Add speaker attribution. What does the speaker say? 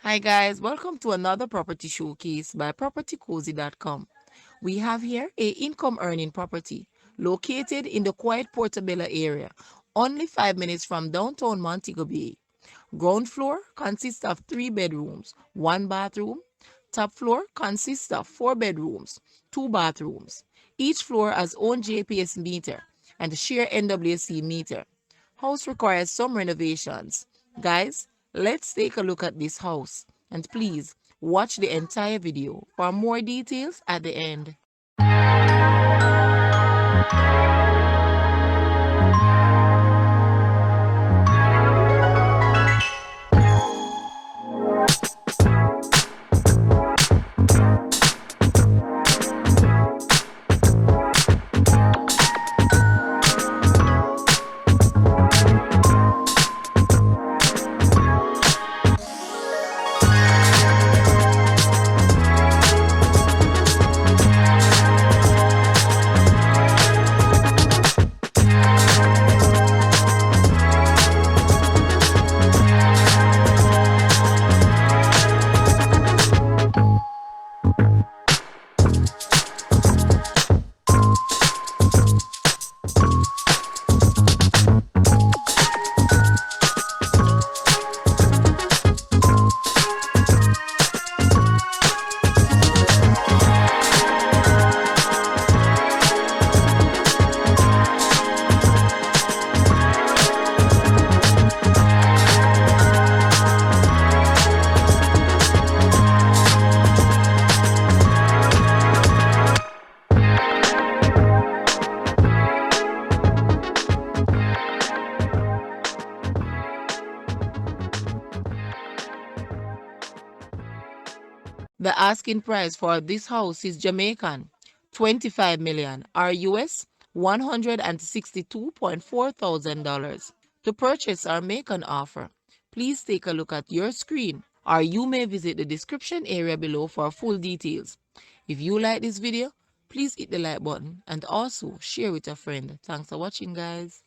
Speaker 1: Hi guys, welcome to another property showcase by propertycozy.com. We have here a income earning property located in the quiet Portobello area, only 5 minutes from downtown Montego Bay. Ground floor consists of 3 bedrooms, 1 bathroom. Top floor consists of 4 bedrooms, 2 bathrooms. Each floor has own JPS meter and a share NWC meter. House requires some renovations. Guys, let's take a look at this house. And please watch the entire video for more details at the end. The asking price for this house is Jamaican, 25 million, or US $162.4 thousand. To purchase or make an offer, please take a look at your screen, or you may visit the description area below for full details. If you like this video, please hit the like button and also share with a friend. Thanks for watching, guys.